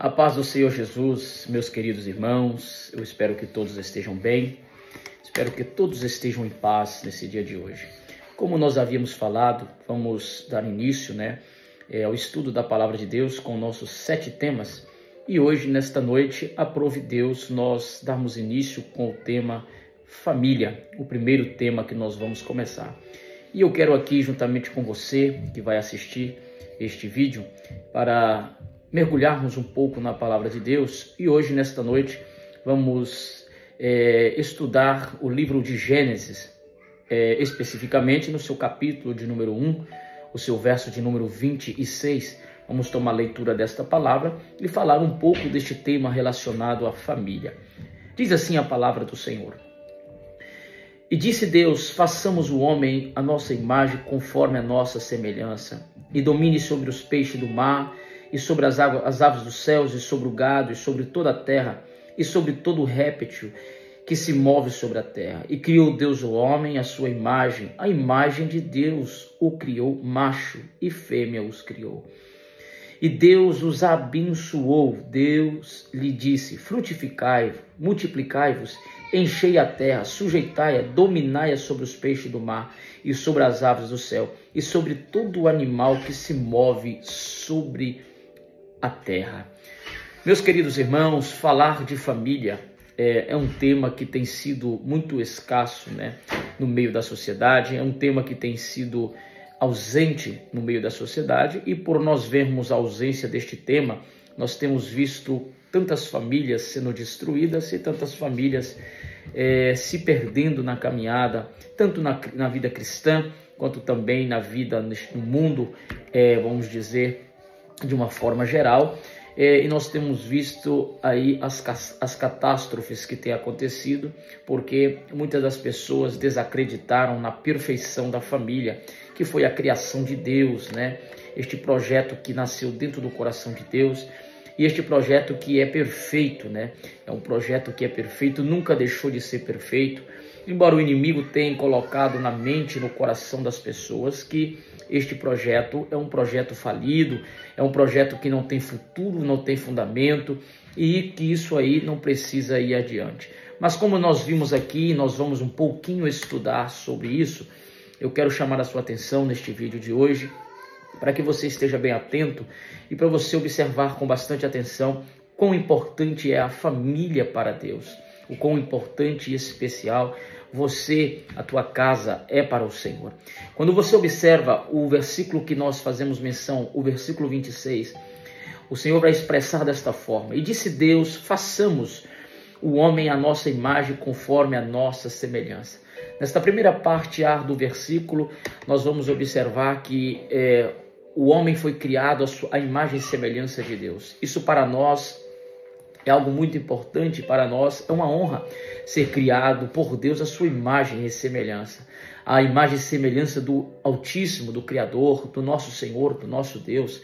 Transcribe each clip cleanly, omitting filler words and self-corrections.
A paz do Senhor Jesus, meus queridos irmãos, eu espero que todos estejam bem, espero que todos estejam em paz nesse dia de hoje. Como nós havíamos falado, vamos dar início ao estudo da Palavra de Deus com nossos 7 temas. E hoje, nesta noite, aprove Deus nós darmos início com o tema família, o primeiro tema que nós vamos começar. E eu quero aqui, juntamente com você, que vai assistir este vídeo, para mergulharmos um pouco na Palavra de Deus. E hoje, nesta noite, vamos estudar o livro de Gênesis, especificamente no seu capítulo de número 1, o seu verso de número 26. Vamos tomar a leitura desta palavra e falar um pouco deste tema relacionado à família. Diz assim a palavra do Senhor: E disse Deus, façamos o homem a nossa imagem conforme a nossa semelhança, e domine sobre os peixes do mar, e sobre as aves dos céus, e sobre o gado, e sobre toda a terra, e sobre todo o réptil que se move sobre a terra. E criou Deus o homem à sua imagem, a imagem de Deus o criou, macho e fêmea os criou. E Deus os abençoou, Deus lhe disse, frutificai, multiplicai-vos, enchei a terra, sujeitai-a, dominai-a sobre os peixes do mar, e sobre as aves do céu, e sobre todo o animal que se move sobre a terra. Meus queridos irmãos, falar de família é um tema que tem sido muito escasso, no meio da sociedade, é um tema que tem sido ausente no meio da sociedade, e por nós vermos a ausência deste tema, nós temos visto tantas famílias sendo destruídas e tantas famílias se perdendo na caminhada, tanto na vida cristã, quanto também na vida no mundo, vamos dizer, de uma forma geral. E nós temos visto aí as catástrofes que têm acontecido, porque muitas das pessoas desacreditaram na perfeição da família, que foi a criação de Deus, Este projeto que nasceu dentro do coração de Deus, e este projeto que é perfeito, É um projeto que é perfeito, nunca deixou de ser perfeito, embora o inimigo tenha colocado na mente e no coração das pessoas que este projeto é um projeto falido, é um projeto que não tem futuro, não tem fundamento, e que isso aí não precisa ir adiante. Mas como nós vimos aqui, nós vamos um pouquinho estudar sobre isso, eu quero chamar a sua atenção neste vídeo de hoje, para que você esteja bem atento e para você observar com bastante atenção quão importante é a família para Deus, o quão importante e especial você, a tua casa, é para o Senhor. Quando você observa o versículo que nós fazemos menção, o versículo 26, o Senhor vai expressar desta forma: E disse Deus, façamos o homem à nossa imagem conforme a nossa semelhança. Nesta primeira parte do versículo, nós vamos observar que o homem foi criado à imagem e semelhança de Deus. Isso para nós é algo muito importante, para nós é uma honra ser criado por Deus à sua imagem e semelhança. A imagem e semelhança do Altíssimo, do Criador, do nosso Senhor, do nosso Deus.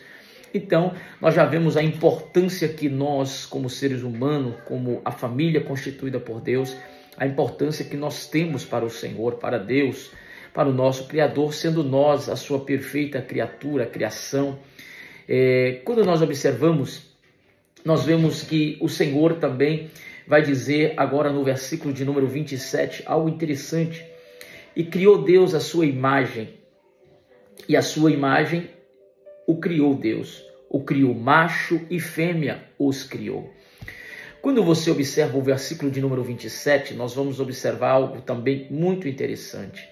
Então, nós já vemos a importância que nós, como seres humanos, como a família constituída por Deus, a importância que nós temos para o Senhor, para Deus, para o nosso Criador, sendo nós a sua perfeita criatura, criação. Quando nós observamos, nós vemos que o Senhor também vai dizer agora no versículo de número 27, algo interessante. E criou Deus a sua imagem, e a sua imagem o criou Deus. O criou macho e fêmea os criou. Quando você observa o versículo de número 27, nós vamos observar algo também muito interessante.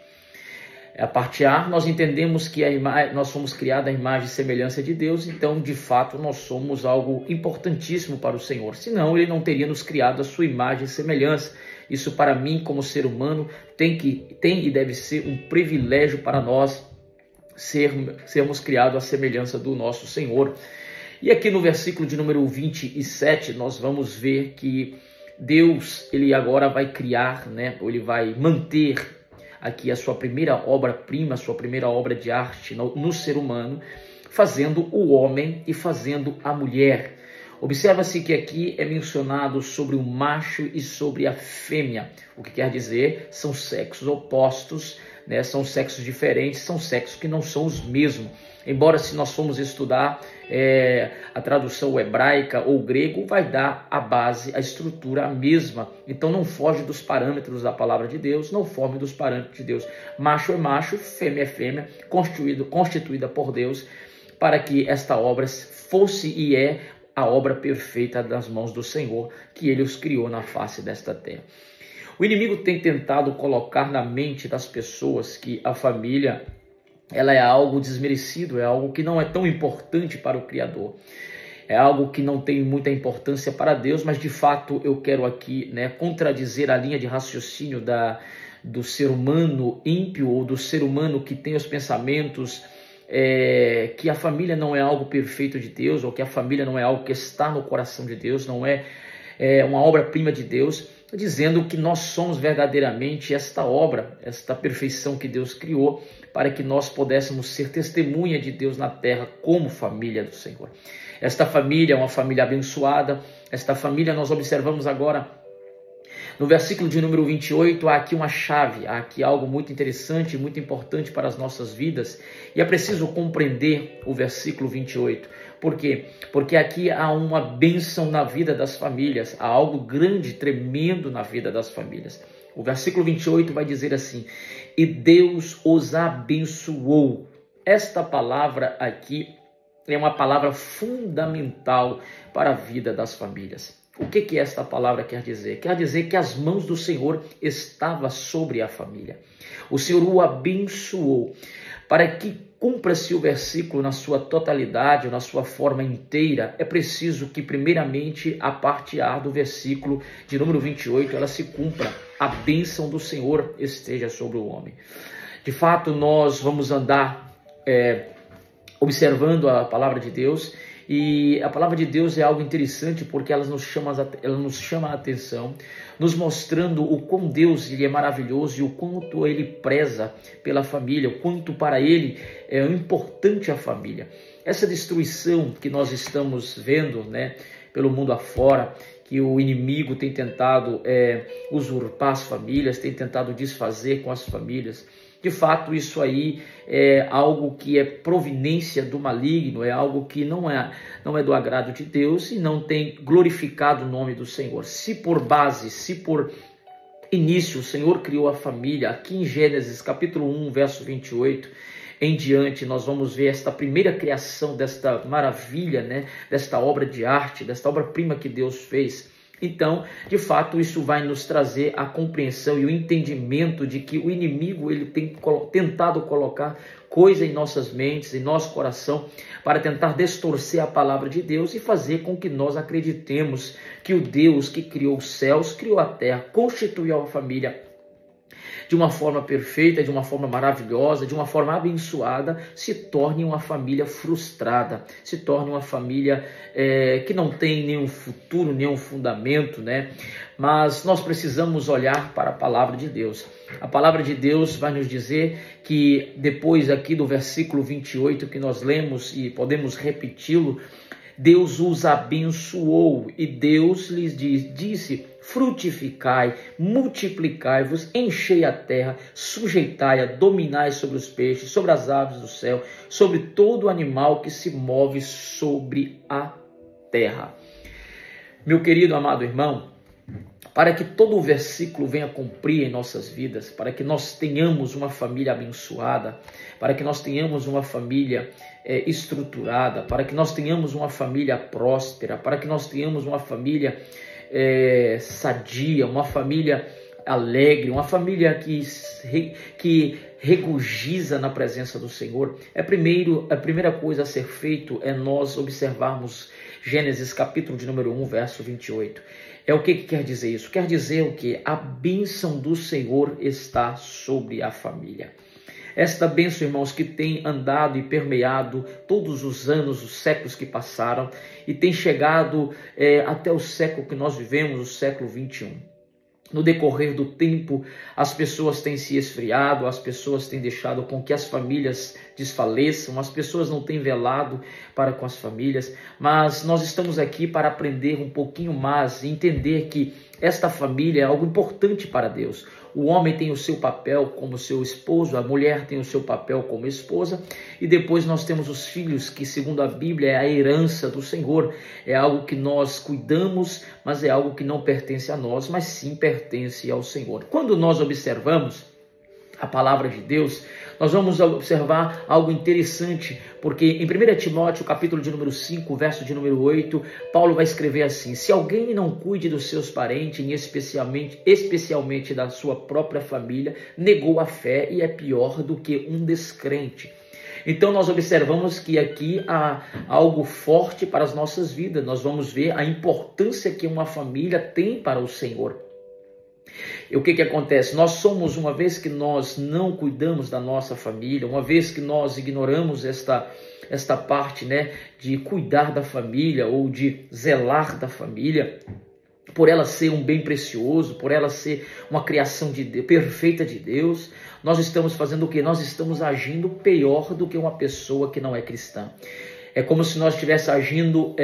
A parte A, nós entendemos que nós somos criados à imagem e semelhança de Deus, então, de fato, nós somos algo importantíssimo para o Senhor. Senão, Ele não teria nos criado à sua imagem e semelhança. Isso, para mim, como ser humano, tem e deve ser um privilégio para nós sermos criados à semelhança do nosso Senhor. E aqui no versículo de número 27, nós vamos ver que Deus, Ele agora vai criar, Ele vai manter aqui a sua primeira obra-prima, a sua primeira obra de arte no ser humano, fazendo o homem e fazendo a mulher. Observa-se que aqui é mencionado sobre o macho e sobre a fêmea, o que quer dizer são sexos opostos né? São sexos diferentes, são sexos que não são os mesmos. Embora, se nós formos estudar a tradução hebraica ou grego, vai dar a base, a estrutura a mesma. Então não foge dos parâmetros da palavra de Deus, não foge dos parâmetros de Deus. Macho é macho, fêmea é fêmea, constituída por Deus, para que esta obra fosse e é a obra perfeita das mãos do Senhor, que Ele os criou na face desta terra. O inimigo tem tentado colocar na mente das pessoas que a família ela é algo desmerecido, é algo que não é tão importante para o Criador. É algo que não tem muita importância para Deus, mas de fato eu quero aqui, né, contradizer a linha de raciocínio do ser humano ímpio ou do ser humano que tem os pensamentos que a família não é algo perfeito de Deus, ou que a família não é algo que está no coração de Deus, não é uma obra-prima de Deus, dizendo que nós somos verdadeiramente esta obra, esta perfeição que Deus criou, para que nós pudéssemos ser testemunha de Deus na terra como família do Senhor. Esta família é uma família abençoada. Esta família, nós observamos agora no versículo de número 28, há aqui uma chave, há aqui algo muito interessante, muito importante para as nossas vidas, e é preciso compreender o versículo 28. Por quê? Porque aqui há uma bênção na vida das famílias, há algo grande, tremendo na vida das famílias. O versículo 28 vai dizer assim: e Deus os abençoou. Esta palavra aqui é uma palavra fundamental para a vida das famílias. O que esta palavra quer dizer? Quer dizer que as mãos do Senhor estavam sobre a família. O Senhor o abençoou. Para que cumpra-se o versículo na sua totalidade, ou na sua forma inteira, é preciso que primeiramente a parte A do versículo de número 28, ela se cumpra. A bênção do Senhor esteja sobre o homem. De fato, nós vamos andar observando a palavra de Deus, e a palavra de Deus é algo interessante porque ela nos chama a atenção, nos mostrando o quão Deus ele é maravilhoso e o quanto Ele preza pela família, o quanto para Ele é importante a família. Essa destruição que nós estamos vendo, né, pelo mundo afora, que o inimigo tem tentado usurpar as famílias, tem tentado desfazer com as famílias. De fato, isso aí é algo que é proveniência do maligno, é algo que não é do agrado de Deus e não tem glorificado o nome do Senhor. Se por base, se por início o Senhor criou a família, aqui em Gênesis capítulo 1, verso 28, em diante nós vamos ver esta primeira criação desta maravilha, né, desta obra de arte, desta obra-prima que Deus fez. Então, de fato, isso vai nos trazer a compreensão e o entendimento de que o inimigo ele tem tentado colocar coisa em nossas mentes, em nosso coração, para tentar distorcer a palavra de Deus e fazer com que nós acreditemos que o Deus que criou os céus, criou a terra, constituiu a família de uma forma perfeita, de uma forma maravilhosa, de uma forma abençoada, se torne uma família frustrada, se torne uma família que não tem nenhum futuro, nenhum fundamento, né? Mas nós precisamos olhar para a palavra de Deus. A palavra de Deus vai nos dizer que depois aqui do versículo 28 que nós lemos e podemos repeti-lo, Deus os abençoou e Deus lhes disse: frutificai, multiplicai-vos, enchei a terra, sujeitai-a, dominai sobre os peixes, sobre as aves do céu, sobre todo animal que se move sobre a terra. Meu querido amado irmão, para que todo o versículo venha cumprir em nossas vidas, para que nós tenhamos uma família abençoada, para que nós tenhamos uma família estruturada, para que nós tenhamos uma família próspera, para que nós tenhamos uma família sadia, uma família alegre, uma família que regozija na presença do Senhor, a primeira coisa a ser feito é nós observarmos Gênesis capítulo de número 1, verso 28. O que quer dizer isso? Quer dizer o que? A bênção do Senhor está sobre a família. Esta bênção, irmãos, que tem andado e permeado todos os anos, os séculos que passaram, e tem chegado até o século que nós vivemos, o século 21. No decorrer do tempo, as pessoas têm se esfriado, as pessoas têm deixado com que as famílias desfaleçam, as pessoas não têm velado para com as famílias, mas nós estamos aqui para aprender um pouquinho mais e entender que Esta família é algo importante para Deus. O homem tem o seu papel como seu esposo, a mulher tem o seu papel como esposa, e depois nós temos os filhos, que segundo a Bíblia é a herança do Senhor. É algo que nós cuidamos, mas é algo que não pertence a nós, mas sim pertence ao Senhor. Quando nós observamos a palavra de Deus, nós vamos observar algo interessante, porque em 1 Timóteo, capítulo de número 5, verso de número 8, Paulo vai escrever assim: se alguém não cuide dos seus parentes, e especialmente da sua própria família, negou a fé e é pior do que um descrente. Então nós observamos que aqui há algo forte para as nossas vidas. Nós vamos ver a importância que uma família tem para o Senhor. E o que acontece? Nós somos, uma vez que nós não cuidamos da nossa família, uma vez que nós ignoramos esta parte, né, de cuidar da família ou de zelar da família, por ela ser um bem precioso, por ela ser uma criação de Deus, perfeita de Deus, nós estamos fazendo o quê? Nós estamos agindo pior do que uma pessoa que não é cristã. É como se nós estivéssemos agindo,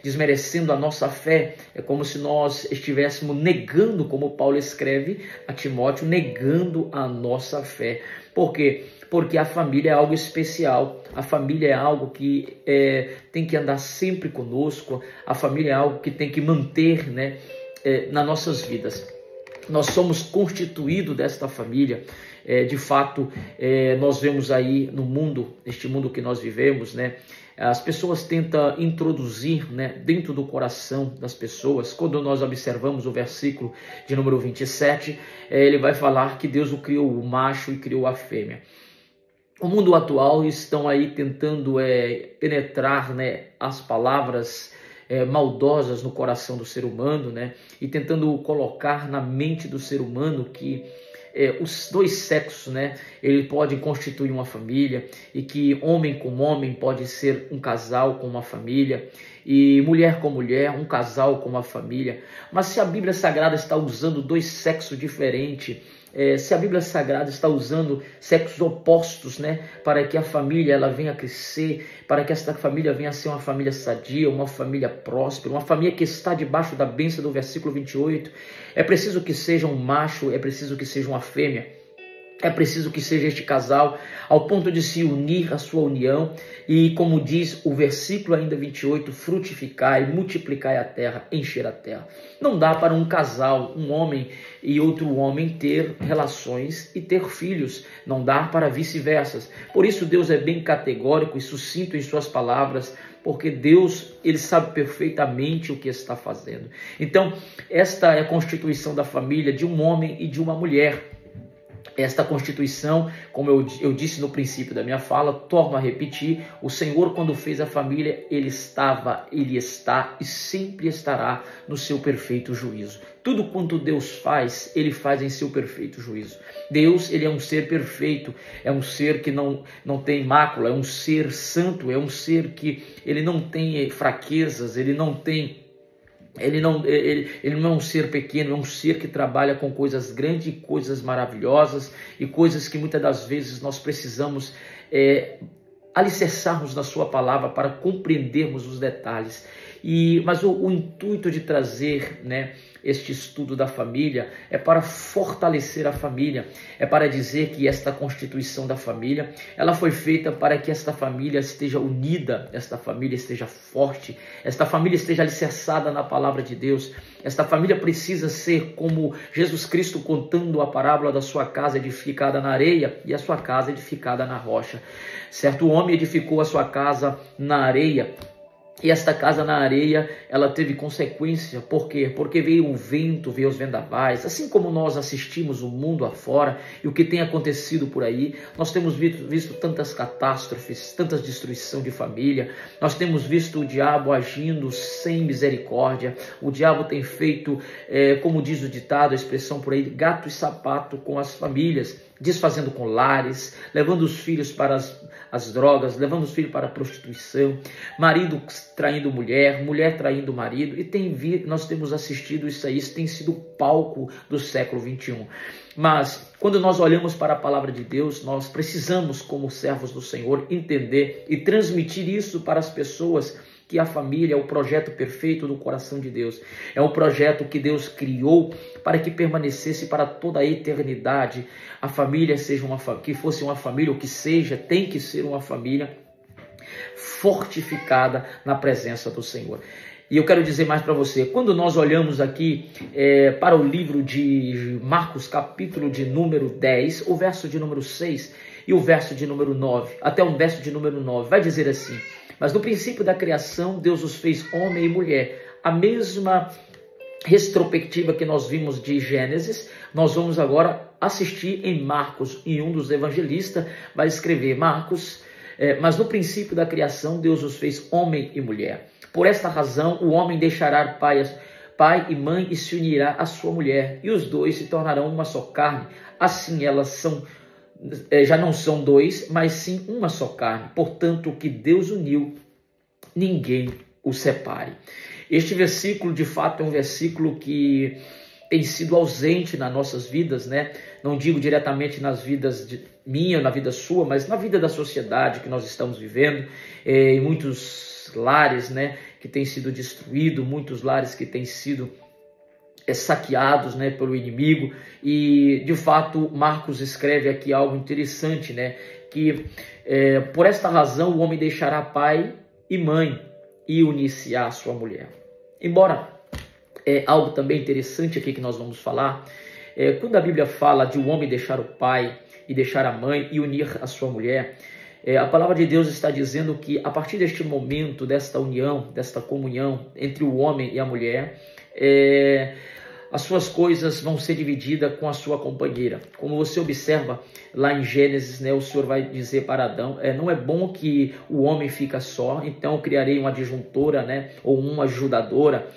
desmerecendo a nossa fé. É como se nós estivéssemos negando, como Paulo escreve a Timóteo, negando a nossa fé. Por quê? Porque a família é algo especial. A família é algo que tem que andar sempre conosco. A família é algo que tem que manter, né, nas nossas vidas. Nós somos constituídos desta família. De fato, nós vemos aí no mundo, neste mundo que nós vivemos, né, as pessoas tentam introduzir, né, dentro do coração das pessoas. Quando nós observamos o versículo de número 27, ele vai falar que Deus o criou o macho e criou a fêmea. O mundo atual estão aí tentando penetrar, né, as palavras maldosas no coração do ser humano, né, e tentando colocar na mente do ser humano que os dois sexos, né, ele pode constituir uma família, e que homem com homem pode ser um casal com uma família, e mulher com mulher, um casal com uma família. Mas se a Bíblia Sagrada está usando dois sexos diferentes, se a Bíblia Sagrada está usando sexos opostos, né, para que a família ela venha a crescer, para que esta família venha a ser uma família sadia, uma família próspera, uma família que está debaixo da bênção do versículo 28, é preciso que seja um macho, é preciso que seja uma fêmea. É preciso que seja este casal ao ponto de se unir à sua união e, como diz o versículo ainda 28, frutificar e multiplicar a terra, encher a terra. Não dá para um casal, um homem e outro homem ter relações e ter filhos. Não dá para vice-versa. Por isso Deus é bem categórico e sucinto em suas palavras, porque Deus, ele sabe perfeitamente o que está fazendo. Então, esta é a constituição da família de um homem e de uma mulher. Esta constituição, como eu disse no princípio da minha fala, torno a repetir, o Senhor, quando fez a família, ele está e sempre estará no seu perfeito juízo. Tudo quanto Deus faz, ele faz em seu perfeito juízo. Deus, ele é um ser perfeito, é um ser que não tem mácula, é um ser santo, é um ser que ele não tem fraquezas, ele não não é um ser pequeno, é um ser que trabalha com coisas grandes e coisas maravilhosas e coisas que muitas das vezes nós precisamos alicerçarmos na sua palavra para compreendermos os detalhes. Mas o intuito de trazer, né, este estudo da família é para fortalecer a família, é para dizer que esta constituição da família, ela foi feita para que esta família esteja unida, esta família esteja forte, esta família esteja alicerçada na palavra de Deus. Esta família precisa ser como Jesus Cristo contando a parábola da sua casa edificada na areia e a sua casa edificada na rocha. Certo homem edificou a sua casa na areia, e esta casa na areia, ela teve consequência. Por quê? Porque veio o vento, veio os vendavais. Assim como nós assistimos o mundo afora e o que tem acontecido por aí, nós temos visto tantas catástrofes, tanta destruição de família. Nós temos visto o diabo agindo sem misericórdia. O diabo tem feito, como diz o ditado, a expressão por aí, gato e sapato com as famílias, desfazendo com lares, levando os filhos para as drogas, levando os filhos para a prostituição, marido traindo mulher, mulher traindo marido, e nós temos assistido isso aí, isso tem sido o palco do século 21. Mas quando nós olhamos para a palavra de Deus, nós precisamos, como servos do Senhor, entender e transmitir isso para as pessoas, que a família é o projeto perfeito do coração de Deus. É um projeto que Deus criou para que permanecesse para toda a eternidade. A família seja que fosse uma família, ou que seja, tem que ser uma família fortificada na presença do Senhor. E eu quero dizer mais para você, quando nós olhamos aqui para o livro de Marcos, capítulo de número 10, o verso de número 6 e o verso de número 9, até o verso de número 9, vai dizer assim: mas no princípio da criação, Deus os fez homem e mulher. A mesma retrospectiva que nós vimos de Gênesis, nós vamos agora assistir em Marcos, e um dos evangelistas vai escrever Marcos, mas no princípio da criação, Deus os fez homem e mulher. Por esta razão, o homem deixará pai e mãe e se unirá à sua mulher, e os dois se tornarão uma só carne. Assim elas já não são dois, mas sim uma só carne. Portanto, o que Deus uniu, ninguém o separe. Este versículo, de fato, é um versículo que tem sido ausente nas nossas vidas, né? Não digo diretamente nas vidas minha, na vida sua, mas na vida da sociedade que nós estamos vivendo, em muitos lares, né, que têm sido destruídos, muitos lares que têm sido saqueados, né, pelo inimigo. E de fato Marcos escreve aqui algo interessante, né, que por esta razão o homem deixará pai e mãe e unir-se à sua mulher. Embora algo também interessante aqui que nós vamos falar, quando a Bíblia fala de um homem deixar o pai e deixar a mãe e unir a sua mulher, a palavra de Deus está dizendo que a partir deste momento, desta união, desta comunhão entre o homem e a mulher, as suas coisas vão ser divididas com a sua companheira. Como você observa lá em Gênesis, né, o Senhor vai dizer para Adão, não é bom que o homem fica só, então eu criarei uma adjuntora, né, ou uma ajudadora.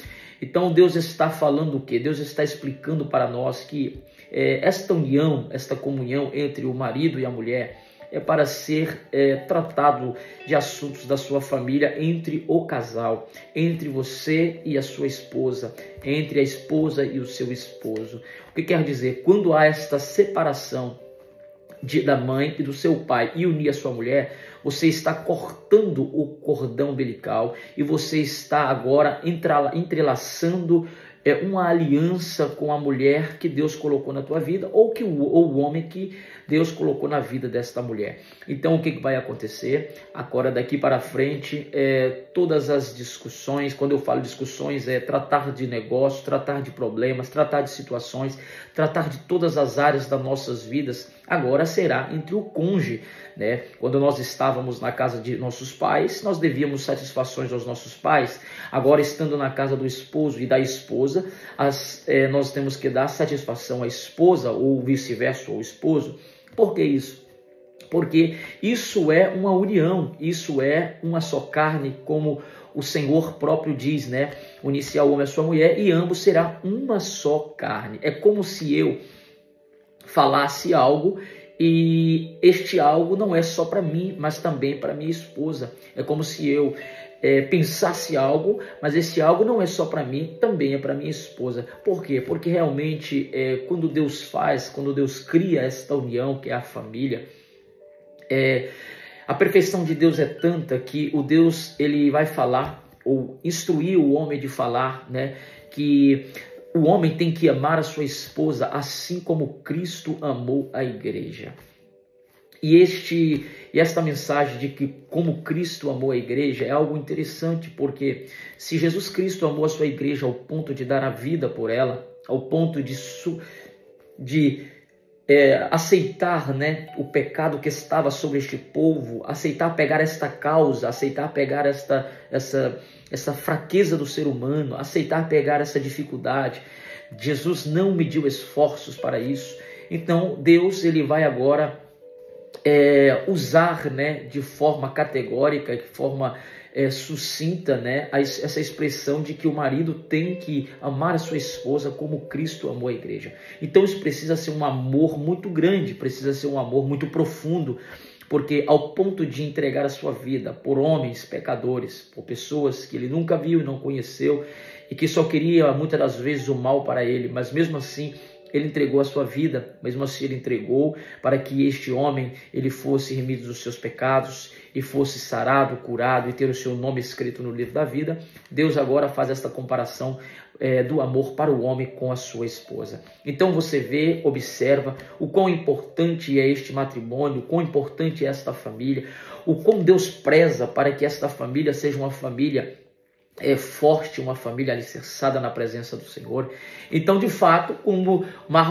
Então Deus está falando o quê? Deus está explicando para nós que esta união, esta comunhão entre o marido e a mulher é para ser tratado de assuntos da sua família entre o casal, entre você e a sua esposa, entre a esposa e o seu esposo. O que quer dizer? Quando há esta separação da mãe e do seu pai e unir a sua mulher, você está cortando o cordão umbilical e você está agora entrelaçando uma aliança com a mulher que Deus colocou na tua vida, ou o homem que Deus colocou na vida desta mulher. Então o que vai acontecer? Agora daqui para frente, todas as discussões, quando eu falo discussões, tratar de negócio, tratar de problemas, tratar de situações, tratar de todas as áreas das nossas vidas, agora será entre o cônjuge, né? Quando nós estávamos na casa de nossos pais, nós devíamos satisfações aos nossos pais. Agora, estando na casa do esposo e da esposa, nós temos que dar satisfação à esposa, ou vice-versa, ao esposo. Por que isso? Porque isso é uma união, isso é uma só carne, como o Senhor próprio diz, né? Unir-se ao homem e à sua mulher, e ambos será uma só carne. É como se eu falasse algo e este algo não é só para mim, mas também para minha esposa. É como se eu pensasse algo, mas esse algo não é só para mim, também é para minha esposa. Por quê? Porque realmente quando Deus cria esta união que é a família, a perfeição de Deus é tanta que o Deus, ele vai falar, ou instruir o homem de falar, né, que o homem tem que amar a sua esposa assim como Cristo amou a igreja. E esta mensagem de que como Cristo amou a igreja é algo interessante, porque se Jesus Cristo amou a sua igreja ao ponto de dar a vida por ela, ao ponto de aceitar, né, o pecado que estava sobre este povo, aceitar pegar esta causa, aceitar pegar essa fraqueza do ser humano, aceitar pegar essa dificuldade. Jesus não mediu esforços para isso. Então Deus, ele vai agora usar, né, de forma categórica, de forma sucinta, né, essa expressão de que o marido tem que amar a sua esposa como Cristo amou a igreja. Então isso precisa ser um amor muito grande, precisa ser um amor muito profundo, porque ao ponto de entregar a sua vida por homens pecadores, por pessoas que ele nunca viu e não conheceu, e que só queria muitas das vezes o mal para ele, mas mesmo assim ele entregou a sua vida, mesmo assim ele entregou para que este homem ele fosse remido dos seus pecados e fosse sarado, curado e ter o seu nome escrito no livro da vida. Deus agora faz esta comparação do amor para o homem com a sua esposa. Então você vê, observa o quão importante é este matrimônio, o quão importante é esta família, o quão Deus preza para que esta família seja uma família forte, uma família alicerçada na presença do Senhor. Então, de fato, como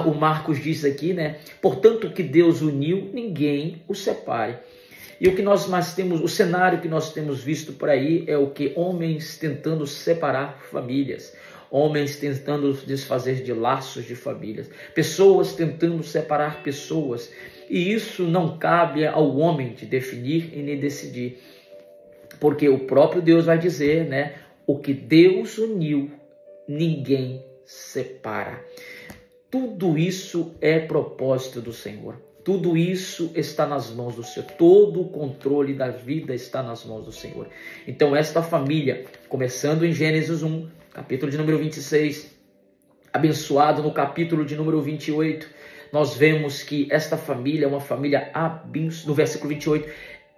o Marcos diz aqui, né? Portanto, que Deus uniu, ninguém o separe. E o que nós mais temos, o cenário que nós temos visto por aí é o que? Homens tentando separar famílias, homens tentando desfazer de laços de famílias, pessoas tentando separar pessoas. E isso não cabe ao homem de definir e nem decidir, porque o próprio Deus vai dizer, né? O que Deus uniu, ninguém separa. Tudo isso é propósito do Senhor. Tudo isso está nas mãos do Senhor. Todo o controle da vida está nas mãos do Senhor. Então esta família, começando em Gênesis 1, capítulo de número 26, abençoado no capítulo de número 28, nós vemos que esta família é uma família abençoada. No versículo 28,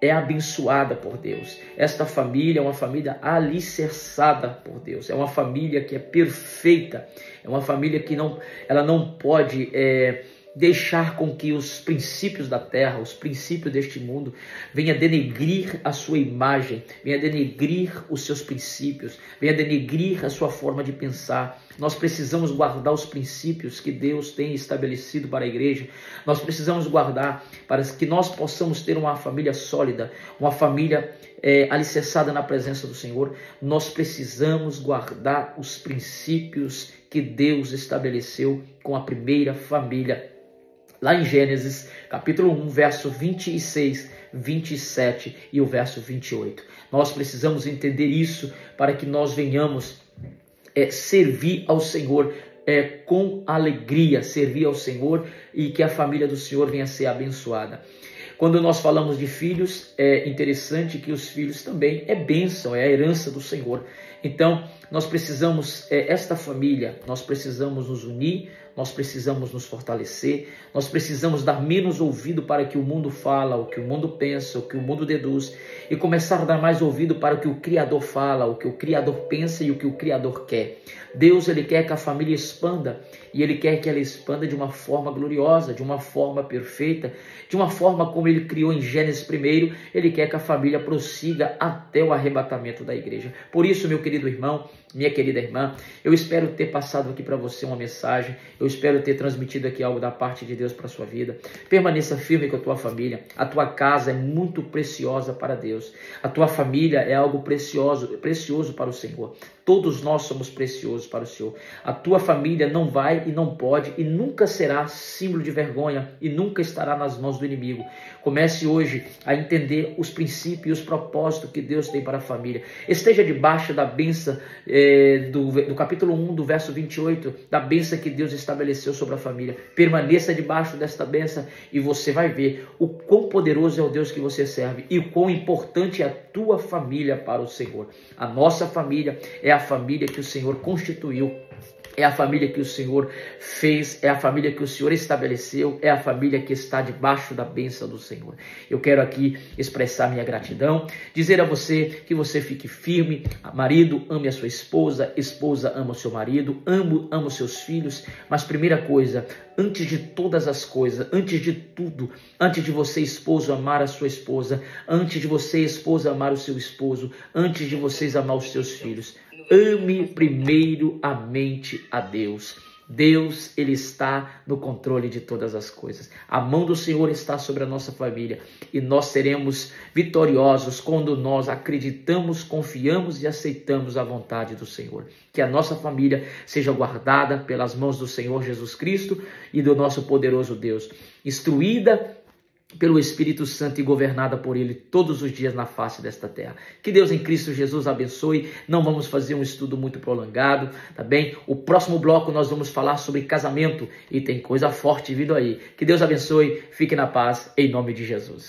é abençoada por Deus. Esta família é uma família alicerçada por Deus. É uma família que é perfeita. É uma família que ela não pode deixar com que os princípios da terra, os princípios deste mundo, venha denegrir a sua imagem, venha denegrir os seus princípios, venha denegrir a sua forma de pensar. Nós precisamos guardar os princípios que Deus tem estabelecido para a igreja. Nós precisamos guardar para que nós possamos ter uma família sólida, uma família alicerçada na presença do Senhor. Nós precisamos guardar os princípios que Deus estabeleceu com a primeira família. Lá em Gênesis, capítulo 1, verso 26, 27 e o verso 28. Nós precisamos entender isso para que nós venhamos servir ao Senhor com alegria, servir ao Senhor e que a família do Senhor venha a ser abençoada. Quando nós falamos de filhos, é interessante que os filhos também é bênção, é a herança do Senhor. Então, nós precisamos, esta família, nós precisamos nos unir, nós precisamos nos fortalecer, nós precisamos dar menos ouvido para o que o mundo fala, o que o mundo pensa, o que o mundo deduz, e começar a dar mais ouvido para o que o Criador fala, o que o Criador pensa e o que o Criador quer. Deus, ele quer que a família expanda, e ele quer que ela expanda de uma forma gloriosa, de uma forma perfeita, de uma forma como ele criou em Gênesis 1, ele quer que a família prossiga até o arrebatamento da igreja. Por isso, meu querido irmão, minha querida irmã, eu espero ter passado aqui para você uma mensagem, eu espero ter transmitido aqui algo da parte de Deus para a sua vida. Permaneça firme com a tua família, a tua casa é muito preciosa para Deus, a tua família é algo precioso para o Senhor. Todos nós somos preciosos para o Senhor. A tua família não vai e não pode e nunca será símbolo de vergonha e nunca estará nas mãos do inimigo. Comece hoje a entender os princípios e os propósitos que Deus tem para a família. Esteja debaixo da bênção do capítulo 1, do verso 28, da bênção que Deus estabeleceu sobre a família. Permaneça debaixo desta bênção e você vai ver o quão poderoso é o Deus que você serve e o quão importante é a tua família para o Senhor. A nossa família é a família que o Senhor constituiu, é a família que o Senhor fez, é a família que o Senhor estabeleceu, é a família que está debaixo da bênção do Senhor. Eu quero aqui expressar minha gratidão, dizer a você que você fique firme, marido ame a sua esposa, esposa ama o seu marido, ama os seus filhos, mas primeira coisa, antes de todas as coisas, antes de tudo, antes de você esposo amar a sua esposa, antes de você esposa amar o seu esposo, antes de vocês amar os seus filhos, ame primeiramente a Deus. Deus, ele está no controle de todas as coisas. A mão do Senhor está sobre a nossa família e nós seremos vitoriosos quando nós acreditamos, confiamos e aceitamos a vontade do Senhor. Que a nossa família seja guardada pelas mãos do Senhor Jesus Cristo e do nosso poderoso Deus, instruída pelo Espírito Santo e governada por Ele todos os dias na face desta terra. Que Deus em Cristo Jesus abençoe. Não vamos fazer um estudo muito prolongado, tá bem? O próximo bloco nós vamos falar sobre casamento e tem coisa forte vindo aí. Que Deus abençoe. Fique na paz, em nome de Jesus.